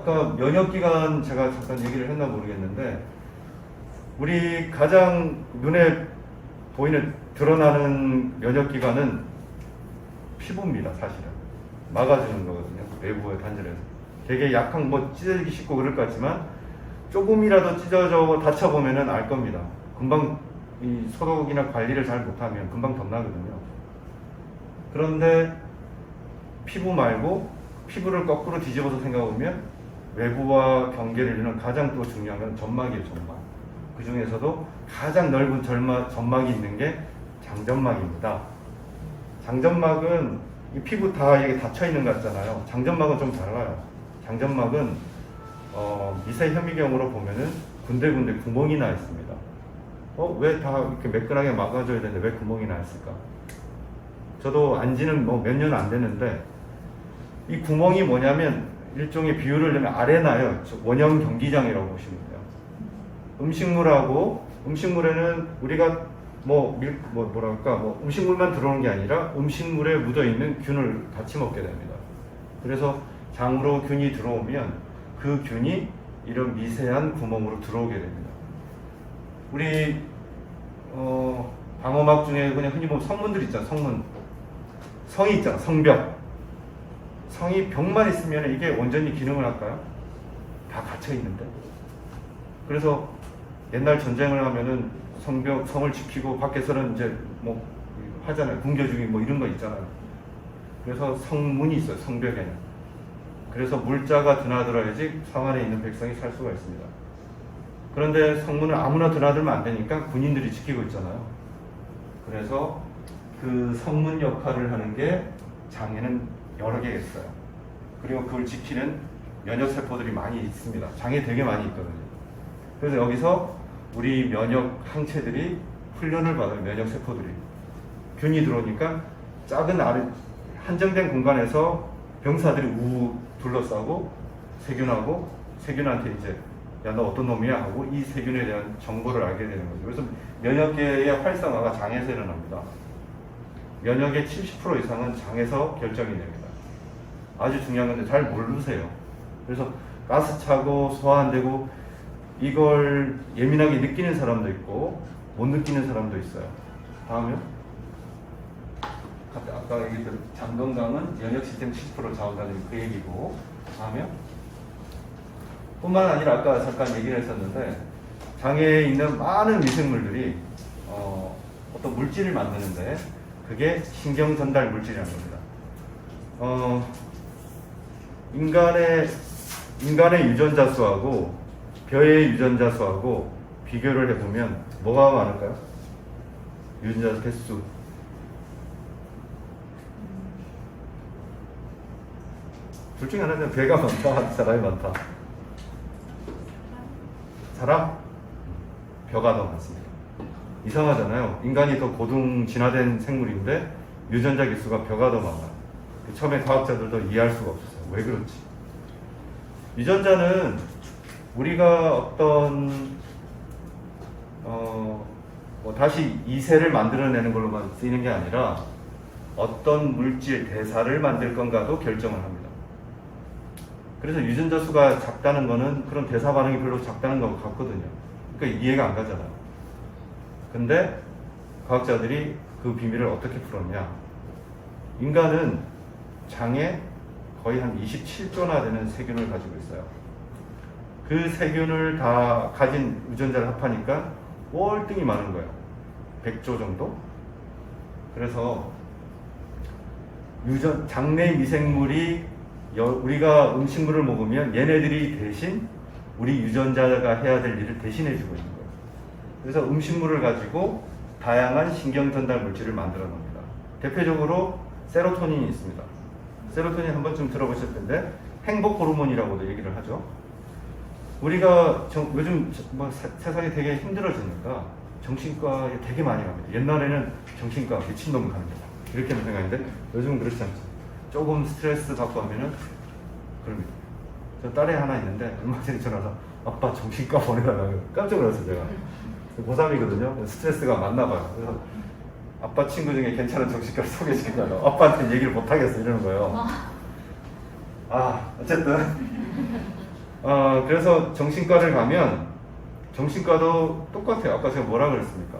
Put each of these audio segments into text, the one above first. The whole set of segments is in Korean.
아까 면역기관 제가 잠깐 얘기를 했나 모르겠는데 우리 가장 눈에 보이는 드러나는 면역기관은 피부입니다. 사실은 막아주는 거거든요. 외부의 단절에서 되게 약한 뭐 찢어지기 쉽고 그럴 것 같지만 조금이라도 찢어져 다쳐보면은 알 겁니다. 금방 이 소독이나 관리를 잘 못하면 금방 덧나거든요. 그런데 피부 말고 피부를 거꾸로 뒤집어서 생각해보면 외부와 경계를 이루는 가장 또 중요한 건 점막이에요. 점막. 그 중에서도 가장 넓은 점막이 있는 게 장점막입니다. 장점막은 이 피부 다 이게 닫혀 있는 것 같잖아요. 장점막은 좀 달라요. 장점막은 미세 현미경으로 보면은 군데군데 구멍이 나 있습니다. 왜 다 이렇게 매끈하게 막아줘야 되는데 왜 구멍이 나 있을까? 저도 안지는 뭐 몇 년 안 됐는데 이 구멍이 뭐냐면 일종의 비유를 내면 아레나요. 원형 경기장이라고 보시면 돼요. 음식물에는 우리가 음식물만 들어오는 게 아니라 음식물에 묻어 있는 균을 같이 먹게 됩니다. 그래서 장으로 균이 들어오면 그 균이 이런 미세한 구멍으로 들어오게 됩니다. 우리 방어막 중에 그냥 흔히 보면 성문들 있잖아. 성이 있잖아. 성벽. 성이 벽만 있으면 이게 온전히 기능을 할까요? 다 갇혀 있는데. 그래서 옛날 전쟁을 하면은 성을 지키고 밖에서는 이제 뭐 하잖아요. 붕괴주기 뭐 이런 거 있잖아요. 그래서 성문이 있어요. 성벽에는. 그래서 물자가 드나들어야지 성 안에 있는 백성이 살 수가 있습니다. 그런데 성문을 아무나 드나들면 안 되니까 군인들이 지키고 있잖아요. 그래서 그 성문 역할을 하는 게 장에는 여러 개 있어요. 그리고 그걸 지키는 면역세포들이 많이 있습니다. 장에 되게 많이 있거든요. 그래서 여기서 우리 면역 항체들이 훈련을 받아요. 면역세포들이. 균이 들어오니까 작은 한정된 공간에서 병사들이 우우 둘러싸고 세균한테 이제 야, 너 어떤 놈이야? 하고 이 세균에 대한 정보를 알게 되는 거죠. 그래서 면역계의 활성화가 장에서 일어납니다. 면역의 70% 이상은 장에서 결정이 됩니다. 아주 중요한 건데 잘 모르세요. 그래서 가스 차고 소화 안 되고 이걸 예민하게 느끼는 사람도 있고 못 느끼는 사람도 있어요. 다음요. 아까 얘기했던 장 건강은 면역 시스템 70% 좌우한다는 그 얘기고. 다음요. 뿐만 아니라 아까 잠깐 얘기를 했었는데 장에 있는 많은 미생물들이 어떤 물질을 만드는데 그게 신경 전달 물질이라는 겁니다. 인간의 유전자 수하고 벼의 유전자 수하고 비교를 해보면 뭐가 많을까요? 유전자 개수. 둘 중에 하나는 배가 많다, 사람이 많다. 사람? 벼가 더 많습니다. 이상하잖아요. 인간이 더 고등 진화된 생물인데 유전자 개수가 벼가 더 많아요. 처음에 과학자들도 이해할 수가 없었어요. 왜 그렇지? 유전자는 우리가 어떤 다시 이세를 만들어내는 걸로만 쓰이는 게 아니라 어떤 물질, 대사를 만들 건가도 결정을 합니다. 그래서 유전자 수가 작다는 거는 그런 대사 반응이 별로 작다는 것 같거든요. 그러니까 이해가 안 가잖아요. 근데 과학자들이 그 비밀을 어떻게 풀었냐? 인간은 장에 거의 한 27조나 되는 세균을 가지고 있어요. 그 세균을 다 가진 유전자를 합하니까 월등히 많은 거예요. 100조 정도? 그래서 장내 미생물이 우리가 음식물을 먹으면 얘네들이 대신 우리 유전자가 해야 될 일을 대신해 주고 있는 거예요. 그래서 음식물을 가지고 다양한 신경 전달 물질을 만들어 놉니다. 대표적으로 세로토닌이 있습니다. 세로토닌 한 번쯤 들어보셨을 텐데 행복 호르몬이라고도 얘기를 하죠. 우리가 요즘 세상이 되게 힘들어지니까 정신과에 되게 많이 갑니다. 옛날에는 정신과 미친놈 가는 거다 이렇게 생각했는데 요즘은 그렇지 않죠. 조금 스트레스 받고 하면은 그럽니다. 저 딸이 하나 있는데 얼마 전에 전화서 아빠 정신과 보내달라고 깜짝 놀랐어요. 제가 고3이거든요. 스트레스가 많나 봐요. 그래서 아빠 친구 중에 괜찮은 정신과를 소개시켜달라고 아빠한테 얘기를 못 하겠어 이러는 거예요. 어쨌든 그래서 정신과를 가면 정신과도 똑같아요. 아까 제가 뭐라 그랬습니까?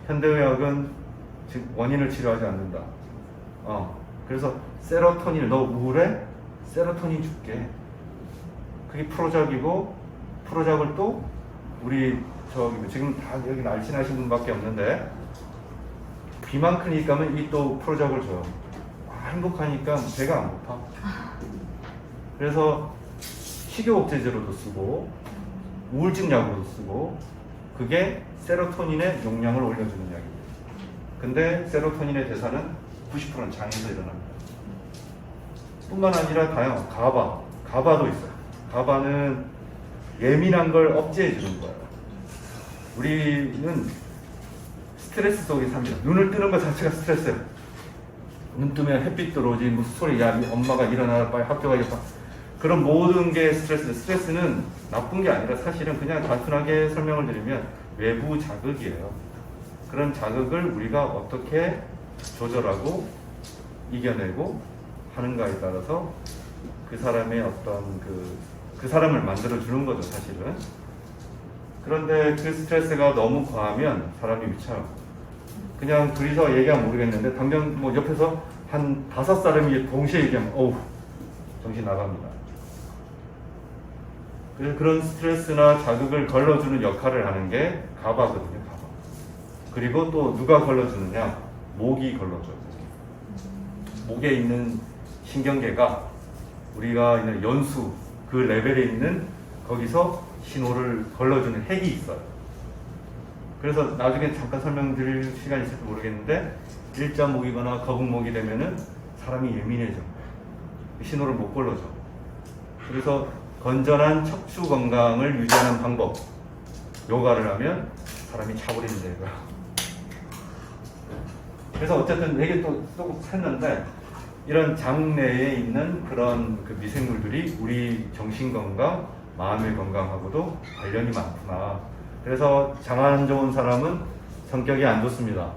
현대의학은 원인을 치료하지 않는다. 그래서 세로토닌, 너 우울해? 세로토닌 줄게. 그게 프로작이고, 프로작을 또 우리 지금 다 여기 날씬하신 분밖에 없는데 비만 크니까 이 또 프로작을 줘요. 행복하니까 배가 안 고파. 그래서 식욕 억제제로도 쓰고 우울증 약으로도 쓰고 그게 세로토닌의 용량을 올려주는 약입니다. 근데 세로토닌의 대사는 90%는 장에서 일어납니다. 뿐만 아니라 다양한 가바도 있어요. 가바는 예민한 걸 억제해 주는 거예요. 우리는 스트레스 속에 삽니다. 눈을 뜨는 것 자체가 스트레스예요. 눈 뜨면 햇빛 들어오지, 무슨 소리, 야, 엄마가 일어나라, 빨리 학교 가야겠다. 그런 모든 게 스트레스는 나쁜 게 아니라 사실은 그냥 단순하게 설명을 드리면 외부 자극이에요. 그런 자극을 우리가 어떻게 조절하고 이겨내고 하는가에 따라서 그 사람의 어떤 그 사람을 만들어주는 거죠, 사실은. 그런데 그 스트레스가 너무 과하면 사람이 미쳐요. 그냥 둘이서 얘기하면 모르겠는데 당장 뭐 옆에서 한 5사람이 동시에 얘기하면 어우 정신 나갑니다. 그래서 그런 스트레스나 자극을 걸러주는 역할을 하는 게 가바거든요. 가바. 그리고 또 누가 걸러주느냐? 목이 걸러줘요. 목에 있는 신경계가 우리가 있는 연수 그 레벨에 있는 거기서 신호를 걸러주는 핵이 있어요. 그래서 나중에 잠깐 설명드릴 시간이 있을지 모르겠는데 일자목이거나 거북목이 되면은 사람이 예민해져. 신호를 못 걸러줘. 그래서 건전한 척추 건강을 유지하는 방법 요가를 하면 사람이 차버리는데 이거. 그래서 어쨌든 되게 또 했는데 이런 장내에 있는 그런 그 미생물들이 우리 정신 건강, 마음의 건강하고도 관련이 많구나. 그래서 장 안 좋은 사람은 성격이 안 좋습니다.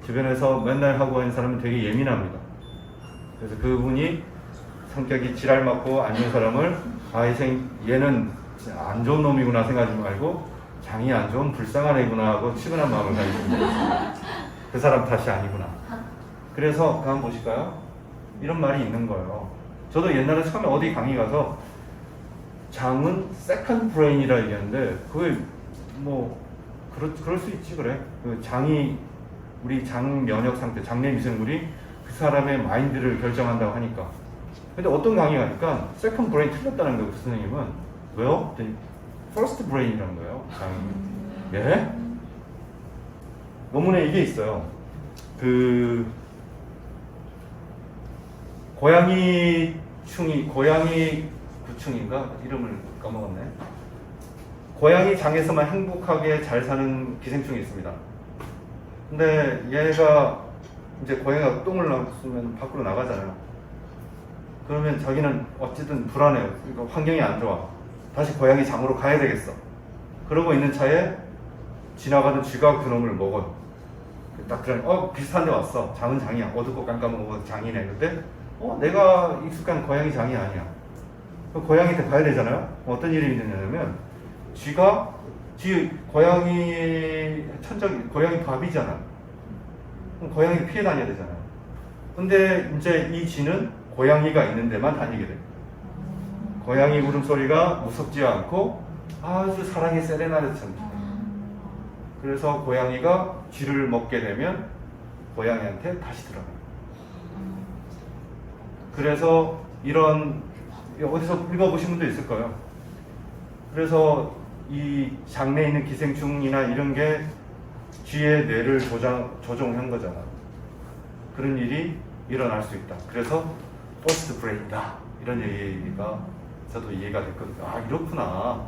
주변에서 맨날 하고 있는 사람은 되게 예민합니다. 그래서 그분이 성격이 지랄 맞고 안 좋은 사람을 얘는 안 좋은 놈이구나 생각하지 말고 장이 안 좋은 불쌍한 애구나 하고 측은한 마음을 가지고 있습니다. 그 사람 탓이 아니구나. 그래서 한번 보실까요? 이런 말이 있는 거예요. 저도 옛날에 처음에 어디 강의 가서 장은 세컨드 브레인이라 얘기하는데 그게 뭐 그럴 수 있지 그래. 그 장이 우리 장 면역 상태, 장내 미생물이 그 사람의 마인드를 결정한다고 하니까. 근데 어떤 강의 가니까 세컨드 브레인 틀렸다는 거예요. 그 선생님은 왜요? 퍼스트 브레인이라는 거예요. 장이. 예? 논문에 이게 있어요. 그 고양이 구충인가? 이름을 까먹었네. 고양이 장에서만 행복하게 잘 사는 기생충이 있습니다. 근데 얘가 이제 고양이가 똥을 놨으면 밖으로 나가잖아요. 그러면 자기는 어쨌든 불안해요. 그러니까 환경이 안 좋아. 다시 고양이 장으로 가야 되겠어. 그러고 있는 차에 지나가는 쥐가 그놈을 먹어요. 딱 들으니 비슷한 데 왔어. 장은 장이야. 어둡고 깜깜하고 장이네. 근데 내가 익숙한 고양이 장이 아니야. 고양이한테 가야 되잖아요. 어떤 일이 있느냐면 고양이 밥이잖아. 그럼 고양이 피해 다녀야 되잖아요. 근데 이제 이 쥐는 고양이가 있는 데만 다니게 돼. 고양이 울음소리가 무섭지 않고 아주 사랑의 세레나데처럼. 그래서 고양이가 쥐를 먹게 되면 고양이한테 다시 들어가요. 그래서 이런 어디서 읽어보신 분도 있을 거예요. 그래서 이 장내에 있는 기생충이나 이런 게 쥐의 뇌를 조종한 거잖아. 그런 일이 일어날 수 있다. 그래서 퍼스트 브레인이다. 이런 얘기가 저도 이해가 됐거든요. 이렇구나.